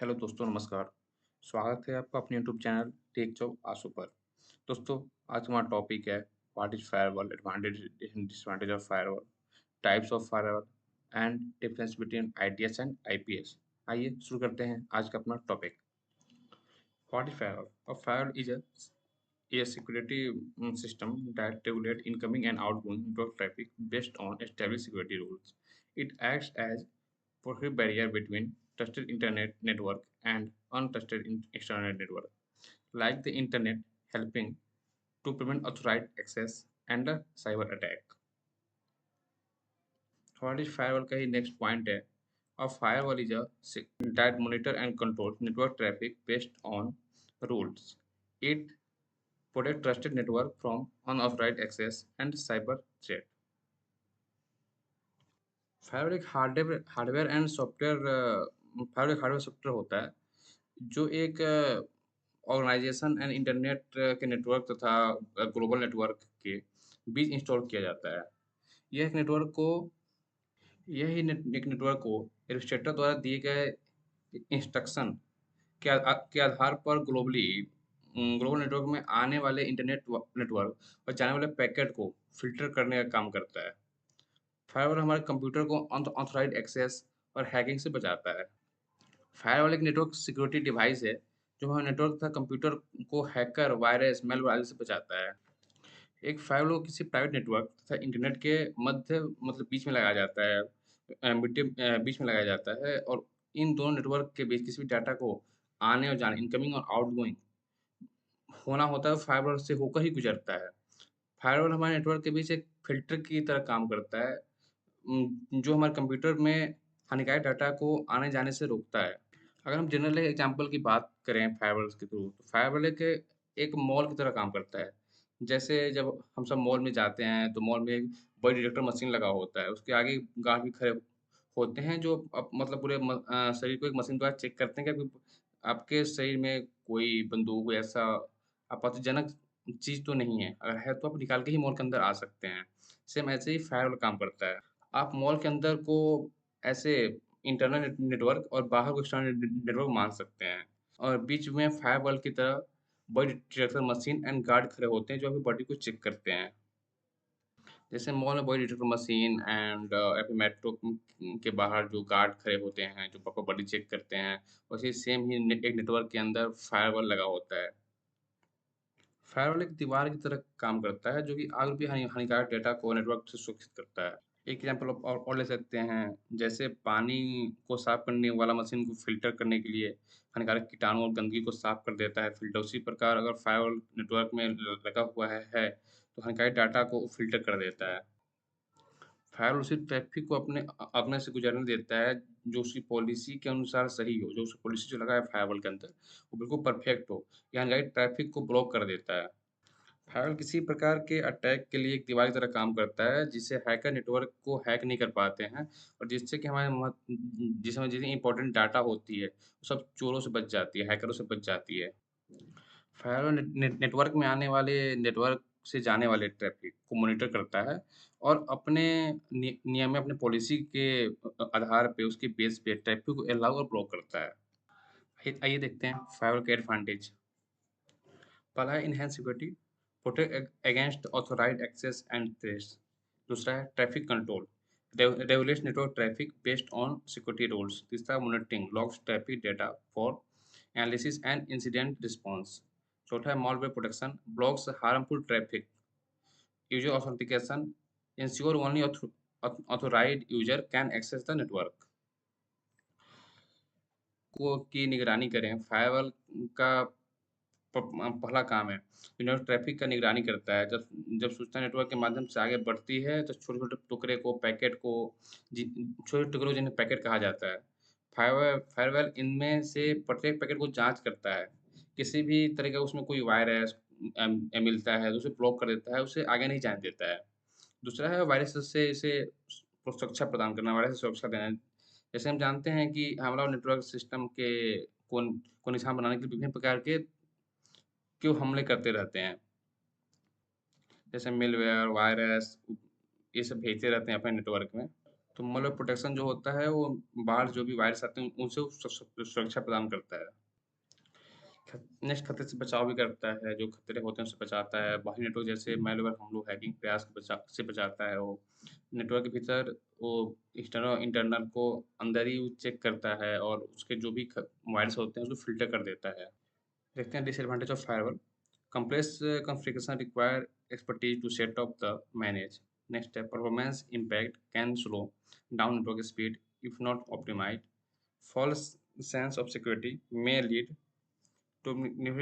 Hello दोस्तों, नमस्कार। स्वागत है आपका अपने यूट्यूब चैनल टेक जॉब आशु पर। दोस्तों, आज हमारा टॉपिक है what is firewall, advantage and disadvantage of firewall, types of firewall and difference between IDs and IPS. आइए शुरू करते हैं आज का अपना topic. What is firewall? A firewall is a security system that regulates incoming and outgoing network traffic based on established security rules. It acts as prohibit barrier between trusted internet network and untrusted external network, like the internet, helping to prevent authorized access and a cyber attack. What is firewall का ही next point है. A firewall is a that monitor and control network traffic based on rules. It protect trusted network from unauthorized access and cyber threat. Firewall एक hardware and software firewall एक hardware software होता है जो एक organisation and internet के network तथा global network के बीच install किया जाता है। यह एक नेटवर्क को एक नेटवर्क को एडमिनिस्ट्रेटर द्वारा दिए गए इंस्ट्रक्शन के आधार पर ग्लोबल नेटवर्क में आने वाले नेटवर्क और जाने वाले पैकेट को फ़िल्टर करने का काम करता है। फायरवॉल हमारे कंप्यूटर को अनऑथराइज्ड एक्सेस और हैकिंग से बचाता है। फायरवॉल एक नेटवर्क सिक्योरिटी डिवाइस है, जो हमारे नेटवर्क तथा कंप्यूटर को हैकर, वायरस, मैलवेयर आदि से बचाता है। एक फायरवॉल को किसी प्राइवेट नेटवर्क तथा इंटरनेट के मध्य बीच में लगाया जाता है बीच में लगाया जाता है और इन दोनों नेटवर्क के बीच किसी भी डाटा को आने और जाने, इनकमिंग और आउटगोइंग होना होता है, फायरवॉल से होकर ही गुजरता है। फायरवॉल हमारे नेटवर्क के बीच एक फ़िल्टर की तरह काम करता है, जो हमारे कंप्यूटर में हानिकारक डाटा को आने-जाने से रोकता है। अगर हम जनरल एग्ज़ाम्पल की बात करें फायरवॉल्स के थ्रू, तो फायरवॉल एक मॉल की तरह काम करता है। जैसे जब हम सब मॉल में जाते हैं, तो मॉल में एक बड़ी डिटेक्टर मशीन लगा होता है। उसके आगे गार्ड भी खड़े होते हैं, जो पूरे शरीर को एक मशीन द्वारा चेक करते हैं कि आपके शरीर में कोई बंदूक, कोई ऐसा आपत्तिजनक चीज़ तो नहीं है। अगर है, तो आप निकाल के ही मॉल के अंदर आ सकते हैं। सेम ऐसे ही फायरवॉल काम करता है। आप मॉल के अंदर को ऐसे इंटरनल नेटवर्क और बाहर को एक्सटर्नल नेटवर्क मान सकते हैं और बीच में फायरवॉल की तरह बड़ी डिटेक्टर मशीन एंड गार्ड खड़े होते हैं, जो आपकी बॉडी को चेक करते हैं। जैसे मॉल में बड़ी डिटेक्टर मशीन एंड या फिर मेट्रो के बाहर जो गार्ड खड़े होते हैं, जो आपका बॉडी चेक करते हैं, वैसे ही सेम ही एक नेटवर्क के अंदर फायरवॉल लगा होता है। फायरवॉल एक दीवार की तरह काम करता है, जो कि आगे भी हानिकारक डेटा को नेटवर्क से सुरक्षित करता है। एक एग्जांपल और ले सकते हैं, जैसे पानी को साफ करने वाला मशीन को फ़िल्टर करने के लिए हानिकारक कीटाणु और गंदगी को साफ कर देता है फ़िल्टर। उसी प्रकार अगर फायरवॉल नेटवर्क में लगा हुआ है, तो हानिकारक डाटा को फ़िल्टर कर देता है। फायरवॉल उसी ट्रैफ़िक को अपने से गुज़रने देता है, जो उसकी पॉलिसी के अनुसार सही हो, जो उसकी पॉलिसी जो लगा है फायरवॉल के अंदर, वो बिल्कुल परफ़ेक्ट हो। ये हानिकारक ट्रैफ़िक को ब्लॉक कर देता है। फायरवॉल किसी प्रकार के अटैक के लिए एक दीवार की तरह काम करता है, जिससे हैकर नेटवर्क को हैक नहीं कर पाते हैं और जिससे कि जिसमें जितनी इम्पोर्टेंट डाटा होती है, वो सब चोरों से बच जाती है, हैकरों से बच जाती है। फायरवॉल नेटवर्क में आने वाले नेटवर्क से जाने वाले ट्रैफ़िक को मॉनिटर करता है और अपने नियम में अपने पॉलिसी के आधार पे उसके बेस पे ट्रैफ़िक को अलाउ और ब्लॉक करता है। आइए देखते हैं फायरवॉल के एडवांटेज। पहला है enhance security, protect against authorised access and threats. दूसरा है traffic control, regulates network traffic based on security rules. तीसरा monitoring, logs traffic data for analysis and incident response. चौथा है malware protection, blocks harmful traffic. User authentication, ensure only authorised user can access the network. को की निगरानी करें, firewall का पहला काम है, नेटवर्क ट्रैफिक का निगरानी करता है। जब जब सूचना नेटवर्क के माध्यम से आगे बढ़ती है, तो छोटे-छोटे टुकड़े को, पैकेट को छोटे टुकड़ों जिन्हें पैकेट कहा जाता है। फायरवॉल इनमें से प्रत्येक पैकेट को जाँच करता है। किसी भी तरह का उसमें कोई वायरस मिलता है, तो उसे ब्लॉक कर देता है, उसे आगे नहीं जाने देता है। दूसरा है वायरस से इसे सुरक्षा प्रदान करना, वायरस से सुरक्षा देना। जैसे हम जानते हैं कि हमलावर नेटवर्क सिस्टम को निशाना बनाने के लिए विभिन्न प्रकार के क्यों हमले करते रहते हैं। जैसे मिलवेयर, वायरस ये सब भेजते रहते हैं अपने नेटवर्क में। तो malware प्रोटेक्शन जो होता है वो बाहर जो भी वायरस आते हैं उनसे वो सुरक्षा प्रदान करता है। नेक्स्ट खतरे से बचाव भी करता है, जो खतरे होते हैं उससे बचाता है। बाहरी नेटवर्क जैसे मैलवेयर हमलों, हैकिंग प्रयास से बचाता है वो। नेटवर्क के भीतर वो एक्सटर्नल इंटरनल को अंदर ही चेक करता है और उसके जो भी वायरस होते हैं उसको फ़िल्टर कर देता है। देखते हैं disadvantage of firewall. Complex configuration require expertise to set up the manage. Next step, performance impact can slow down network speed if not optimized. False sense of security may lead to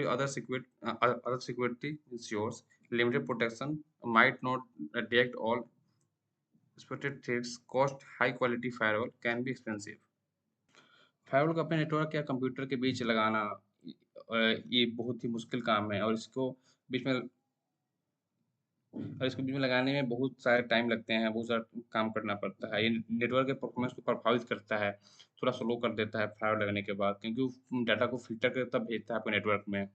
other security issues. Limited protection might not detect all expected threats. Cost high quality firewall can be expensive. Firewall को अपने network या computer के बीच लगाना ये बहुत ही मुश्किल काम है और बीच में इसको बीच में लगाने में बहुत सारे टाइम लगते हैं, बहुत सारा काम करना पड़ता है। ये नेटवर्क के परफॉर्मेंस को प्रभावित करता है, थोड़ा स्लो कर देता है फायरवॉल लगने के बाद, क्योंकि वो डाटा को फ़िल्टर करके तब भेजता है आपके नेटवर्क में।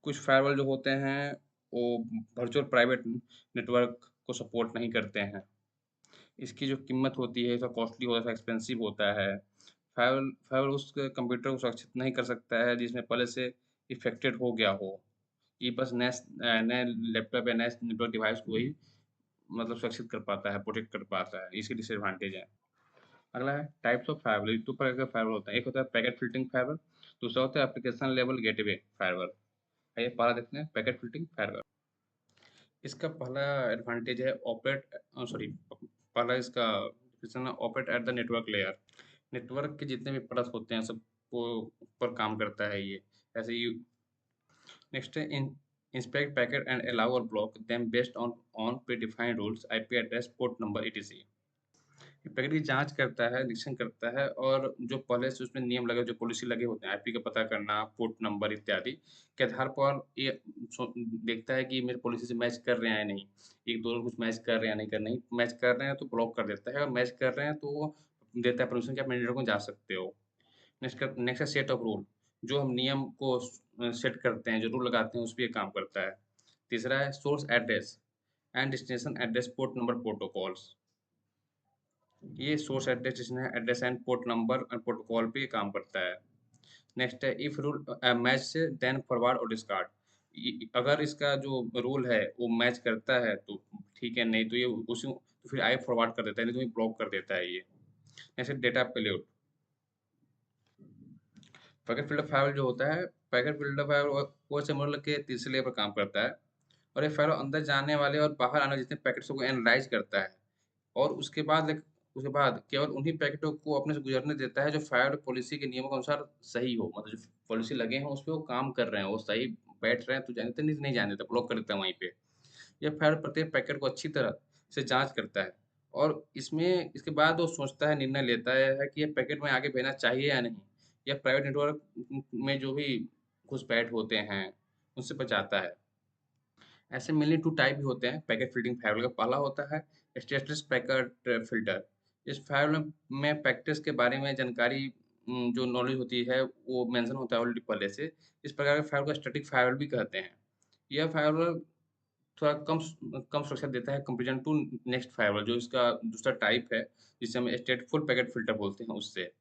कुछ फायरवॉल जो होते हैं, वो वर्चुअल प्राइवेट नेटवर्क को सपोर्ट नहीं करते हैं। इसकी जो कीमत होती है, थोड़ा कॉस्टली होता है, एक्सपेंसिव होता है। फायरवॉल फायरवॉल उस कंप्यूटर को सुरक्षित नहीं कर सकता है, जिसमें पहले से इन्फेक्टेड हो गया हो। ये बस नए लैपटॉप या नए नेटवर्क डिवाइस को ही मतलब सुरक्षित कर पाता है, प्रोटेक्ट कर पाता है, इसकी डिसएडवांटेज है। अगला है टाइप्स ऑफ फायरवॉल। 2 प्रकार का फायरवॉल होता है। एक होता है पैकेट फ़िल्टरिंग फायरवॉल, दूसरा होता है एप्लीकेशन लेवल गेटवे फायरवॉल। आइए पहला देखते हैं पैकेट फ़िल्टरिंग फायरवॉल। इसका पहला एडवांटेज है पहला इसका डिफिनेशन है operate at the network layer. Network के जितने भी परत होते हैं सबको ऊपर काम करता है ये। ऐसे ही नेक्स्ट है इंस्पेक्ट पैकेट एंड अलाउ और block them based on predefined rules, IP address, port number, etc. Packet की जांच करता है, निरीक्षण करता है और जो पहले से उसमें नियम लगे, जो पॉलिसी लगे होते हैं, आईपी का पता करना, पोर्ट नंबर इत्यादि के आधार पर ये देखता है कि मेरे पॉलिसी से मैच कर रहे हैं या नहीं। एक दो लोग कुछ मैच कर रहे हैं या नहीं कर नहीं मैच कर रहे हैं तो ब्लॉक कर देता है और मैच कर रहे हैं तो वो देता है परमिशन कि आप मेरे नेटवर्क में जा सकते हो। नेक्स्ट है सेट ऑफ रूल, जो हम नियम को सेट करते हैं, जो रूल लगाते हैं उस पे ये काम करता है। तीसरा है source address and destination address port number protocols. ये source address and port number और प्रोटोकॉल पे काम करता है। नेक्स्ट है इफ रूल मैच से देन फॉरवर्ड और डिस्कार्ड। अगर इसका जो रूल है वो मैच करता है तो ठीक है, नहीं तो ये उसी तो फिर आगे फॉरवर्ड कर देता है, नहीं तो ये ब्लॉक कर देता है ये। Next data payload. Packet filter file जो होता है, पैकेट फिल्टर फाइल वो सिमुलर के तीसरे लेयर पर काम करता है और ये फाइल अंदर जाने वाले और बाहर आने वाले जितने पैकेट्स को एनालाइज करता है और उसके बाद केवल उन्हीं पैकेटों को अपने से गुजरने देता है जो फायर पॉलिसी के नियमों के अनुसार सही हो। मतलब जो पॉलिसी लगे हैं उस पे वो काम कर रहे हैं, वो सही बैठ रहे हैं तो जाने देते, नहीं जाने देता, ब्लॉक कर देता है वहीं पे। यह फायर प्रत्येक पैकेट को अच्छी तरह से जाँच करता है और इसके बाद वो सोचता है, निर्णय लेता है कि ये पैकेट में आगे भेजना चाहिए या नहीं। यह प्राइवेट नेटवर्क में जो भी घुसपैठ होते हैं, उनसे बचाता है। ऐसे मेनली 2 टाइप भी होते हैं पैकेट फ़िल्टरिंग फायरवॉल का। पहला होता है स्टेटस पैकेट फ़िल्टर। इस फायरवॉल में पैकेट्स के बारे में जानकारी जो नॉलेज होती है वो मेंशन होता है ऑलरेडी पहले से। इस प्रकार के फायरवॉल को स्टैटिक फायरवॉल भी कहते हैं। यह फायरवॉल थोड़ा कम सुरक्षा देता है कंपैरिज़न टू नेक्स्ट फायरवॉल, जो इसका दूसरा टाइप है, जिसे हम स्टेटफुल पैकेट फ़िल्टर बोलते हैं उससे।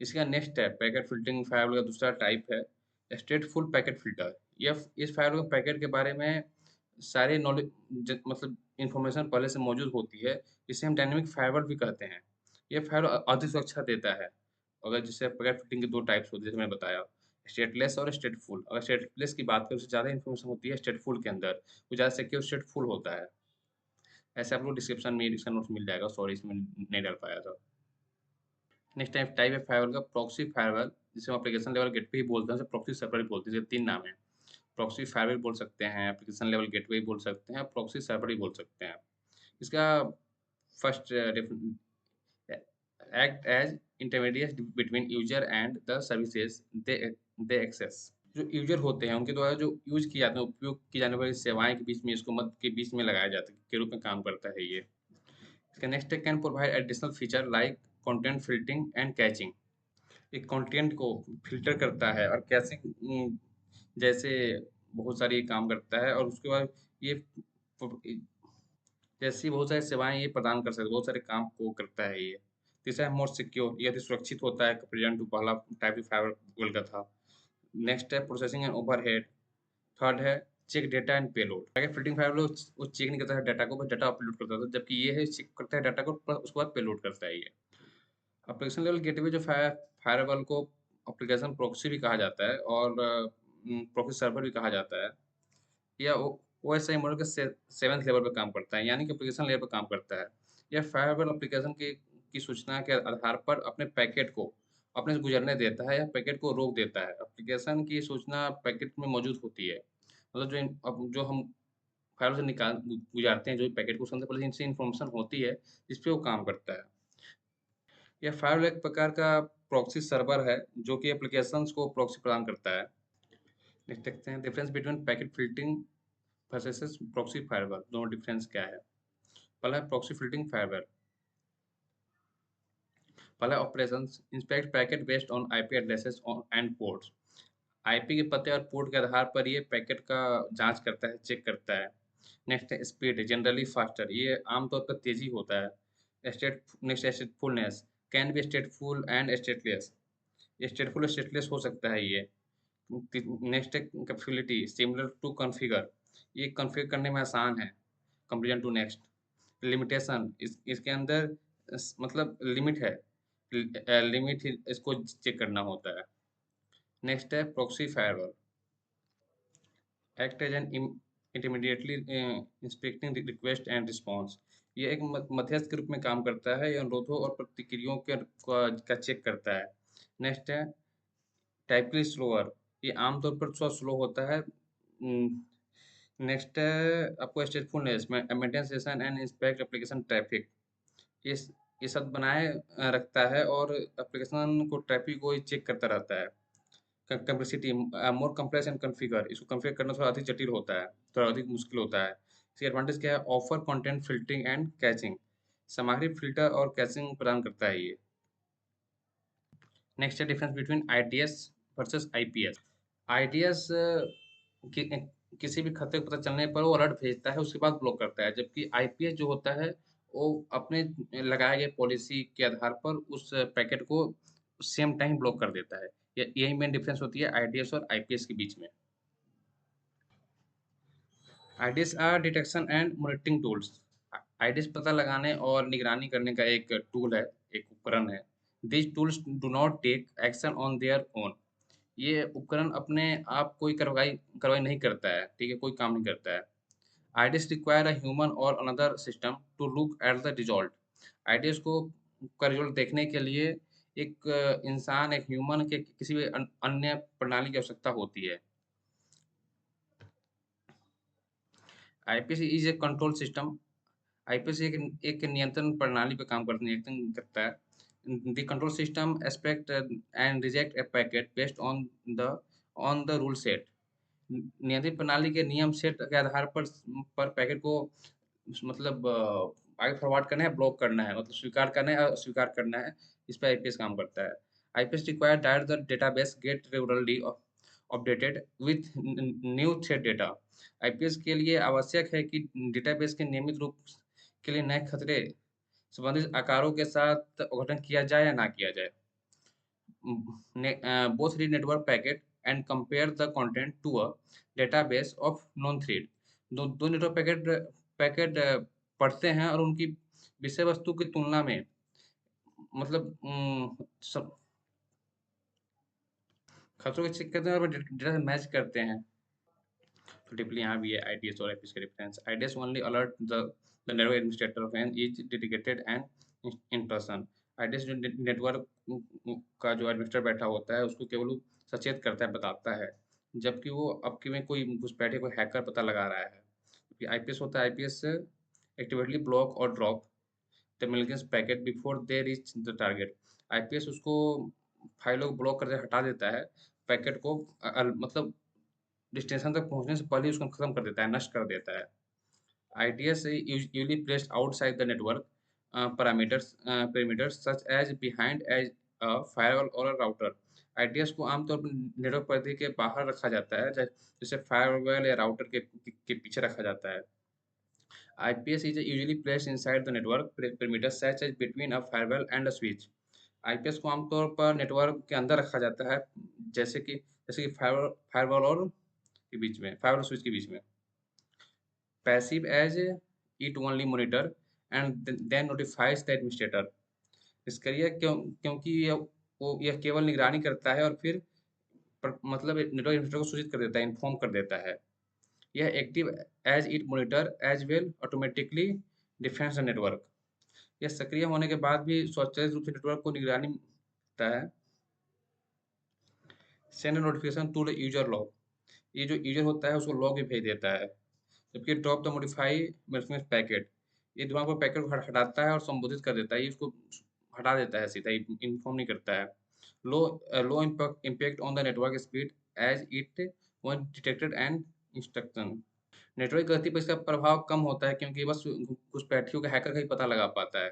इसका नेक्स्ट है पैकेट फ़िल्टरिंग फायरवॉल का दूसरा टाइप है स्टेटफुल पैकेट फ़िल्टर। यह इस फायरवॉल पैकेट के बारे में सारे नॉलेज मतलब इन्फॉर्मेशन पहले से मौजूद होती है, जिसे हम डायनामिक फायरवॉल भी कहते हैं। ये फायरवॉल अधिक सुरक्षा देता है। अगर जैसे पैकेट फ़िल्टरिंग के 2 टाइप्स होते हैं, जैसे मैंने बताया, स्टेटलेस और स्टेटफुल। अगर स्टेटलेस की बात करें, उससे ज़्यादा इन्फॉर्मेशन होती है स्टेटफुल के अंदर, वो ज़्यादा सिक्योर स्टेटफुल होता है। ऐसे आपको डिस्क्रिप्शन में इसका नोट्स मिल जाएगा, सॉरी इसमें नहीं डाल पाया था। नेक्स्ट टाइप है फायरवॉल का प्रॉक्सी फायरवॉल, जिसे हम एप्लीकेशन लेवल गेटवे ही बोलते हैं, उसे प्रॉक्सी सर्वर भी बोलते हैं। इसके 3 नाम हैं। प्रॉक्सी फायरवॉल बोल सकते हैं, एप्लीकेशन लेवल गेटवे बोल सकते हैं, प्रॉक्सी सर्वर भी बोल सकते हैं। इसका first act as intermediate between user and the services they access. जो यूजर होते हैं उनके द्वारा जो यूज किए जाते हैं, उपयोग की जाने वाली सेवाएं के बीच में इसको मध्य के बीच में लगाया जाता है के रूप में काम करता है ये। इसका नेक्स्ट है can provide additional feature like content filtering and catching. एक कंटेंट को फ़िल्टर करता है और कैशिंग जैसे बहुत सारी काम करता है और उसके बाद ये प जैसी बहुत सारी सेवाएँ ये प्रदान कर सकता है, बहुत सारे काम को करता है ये। तीसरा है मोर सिक्योर, ये अधिक सुरक्षित होता है कंपैरिज़न टू पहला टाइप की फायरवॉल का था। नेक्स्ट है प्रोसेसिंग एंड ओवरहेड। थर्ड है चेक डेटा एंड पेलोड। आगे फ़िल्टरिंग फायरवॉल वो चेक नहीं करता है डाटा को, बस डाटा अपलोड करता था, जबकि ये है चेक करता है डाटा को उसके बाद पेलोड करता है ये। एप्लीकेशन लेवल गेटवे जो फायरवॉल को एप्लीकेशन प्रॉक्सी भी कहा जाता है और प्रॉक्सी सर्वर भी कहा जाता है। या ओएसआई मॉडल के 7th लेवल पे काम करता है, यानी कि एप्लीकेशन लेयर पे काम करता है। यह फायरवॉल एप्लीकेशन की सूचना के आधार पर अपने पैकेट को अपने से गुजरने देता है या पैकेट को रोक देता है। एप्लीकेशन की सूचना पैकेट में मौजूद होती है। मतलब जो हम फाइल से गुजारते हैं, जो पैकेट को सबसे पहले इनसे इन्फॉर्मेशन होती है, जिस पे वो काम करता है। यह फायरवॉल एक प्रकार का प्रॉक्सी सर्वर है, जो कि एप्लीकेशंस को प्रॉक्सी प्रदान करता है। नेक्स्ट देखते हैं difference between packet filtering versus proxy firewall, दोनों डिफरेंस क्या है? पहला है प्रॉक्सी फ़िल्टरिंग फायरवॉल। पहला operations inspect packet based on IP addresses and ports. IP के पते और पोर्ट के आधार पर ये पैकेट का जांच करता है, चेक करता है। नेक्स्ट है स्पीड, जनरली फास्टर, ये आमतौर पर तेजी होता है। Next statefulness, can be stateful and stateless, stateful stateless हो सकता है ये। नेक्स्ट है कैपेबिलिटी, सिमिलर टू कॉन्फ़िगर, ये कॉन्फ़िगर करने में आसान है कंपेरिजन टू नेक्स्ट। लिमिटेशन, इसके अंदर मतलब लिमिट है, लिमिट ही इसको चेक करना होता है। नेक्स्ट है proxy firewall, act as an intermediately inspecting request and response, ये एक मध्यस्थ के रूप में काम करता है, ये अनुरोधों और प्रतिक्रियाओं का चेक करता है। नेक्स्ट है टाइपली स्लोअर, ये आमतौर पर थोड़ा स्लो होता है। नेक्स्ट है आपको स्टेटफुलनेस में maintain session and inspect application traffic, इस ये सब बनाए रखता है और एप्लीकेशन को ट्रैफिक को चेक करता रहता है। Complexity, more complex and configure, इसको कॉन्फ़िगर करना थोड़ा अधिक जटिल होता है, थोड़ा अधिक मुश्किल होता है। इसकी एडवांटेज क्या है? Offer content filtering and catching, सामग्री फ़िल्टर और कैचिंग प्रदान करता है ये। नेक्स्ट है difference between IDs versus IPS. IDs कि किसी भी खतरे को पता चलने पर वो अलर्ट भेजता है, उसके बाद ब्लॉक करता है, जबकि आईपीएस जो होता है, वो अपने लगाए गए पॉलिसी के आधार पर उस पैकेट को सेम टाइम ब्लॉक कर देता है। यही मेन डिफरेंस होती है आईडीएस और आईपीएस के बीच में। IDS are detection and monitoring tools. IDS पता लगाने और निगरानी करने का एक टूल है, एक उपकरण है। This tools do not take action on their own, ये उपकरण अपने आप कोई कार्रवाई कार्रवाई नहीं करता है, ठीक है? कोई काम नहीं करता है। IDS require a human or another system to look at the result. IDS को का रिजल्ट देखने के लिए एक इंसान, एक ह्यूमन के किसी भी अन्य प्रणाली की आवश्यकता होती है। IPS is a control system, IPS एक नियंत्रण प्रणाली पे काम करता नियंत्रण करता है। The control system expect and reject A packet based the on the rule set. नियंत्रित प्रणाली के नियम सेट के आधार पर पैकेट को मतलब आगे फॉरवर्ड करना है, ब्लॉक करना है, मतलब स्वीकार करना है, अस्वीकार करना है, इस पे आईपीएस काम करता है। IPS require that the database get regularly updated with new threat data. IPS के लिए आवश्यक है कि डेटाबेस के नियमित रूप के लिए नए खतरे संबंधित आकारों के साथ गठन किया जाए या ना किया जाए। Both read network packet and compare the content to a database of known thread। दो नेटवर्क पैकेट पढ़ते हैं और उनकी विषय वस्तु की तुलना में मतलब सब खतरों को चेक करते हैं और डेटा से मैच करते हैं। तो टिपिकली यहाँ भी है आईडीएस और आईपीएस का difference. IDS only alert the network administrator of an each dedicated and in person. IDS जो नेटवर्क का जो एडमिनिस्ट्रेटर बैठा होता है, उसको केवल वो सचेत करता है, बताता है, जबकि वो अब कि में कोई घुसपैठे कोई हैकर पता लगा रहा है। जबकि आईपीएस होता है, आईपीएस एक्टिवेटली ब्लॉक और drop the malicious packet before they reach the target. IPS उसको फाइलों को ब्लॉक करके हटा देता है, पैकेट को मतलब डेस्टिनेशन तक पहुँचने से पहले ही उसको खत्म कर देता है, नष्ट कर देता है। IDs usually placed outside the network perimeters such as behind a firewall or a router। IDs को आमतौर पर नेटवर्क परिधि के बाहर रखा जाता है, जैसे फायरवॉल या राउटर के पीछे रखा जाता है। IPS is usually placed inside the network perimeter such as between a firewall and a switch. IPS को आमतौर पर नेटवर्क के अंदर रखा जाता है, जैसे कि फायरवॉल फायरवॉल और के बीच में, फायरवॉल स्विच के बीच में। Passive as it only monitor and then notifies the administrator. इसका ये क्योंकि यह केवल निगरानी करता है और फिर मतलब नेटवर्क एडमिनिस्ट्रेटर को सूचित कर देता है, इन्फॉर्म कर देता है। यह active as it monitor as well automatically defends the network. यह सक्रिय होने के बाद भी स्वचालित रूप से नेटवर्क को निगरानी करता है। Send notification to the user log. ये जो यूजर होता है उसको लॉग भी भेज देता है। जबकि ड्रॉप द मॉडिफाई पैकेट, ये दिमाग पर पैकेट को हटाता है और संबोधित कर देता है, ये उसको हटा देता है सीधा, इन्फॉर्म नहीं करता है। Low low impact on the network speed as it one detected and instruction. Network गति पर इसका प्रभाव कम होता है क्योंकि बस घुसपैठियों का हैकर का ही पता लगा पाता है।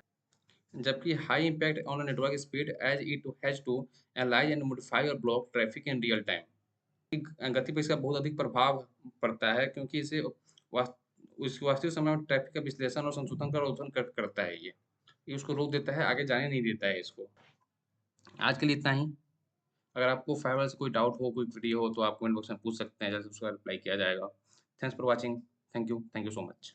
जबकि high impact on network speed as it has to analyse and modify और block traffic in real time. गति पर इसका बहुत अधिक प्रभाव पड़ता है क्योंकि इसे उस वास्तविक समय में ट्रैफिक का विश्लेषण और संशोधन का करता है ये उसको रोक देता है, आगे जाने नहीं देता है इसको। आज के लिए इतना ही। अगर आपको फाइबर से कोई डाउट हो, कोई क्वेरी हो तो आप कमेंट बॉक्स में पूछ सकते हैं, जैसे उसका रिप्लाई किया जाएगा। Thanks for watching. Thank you so much.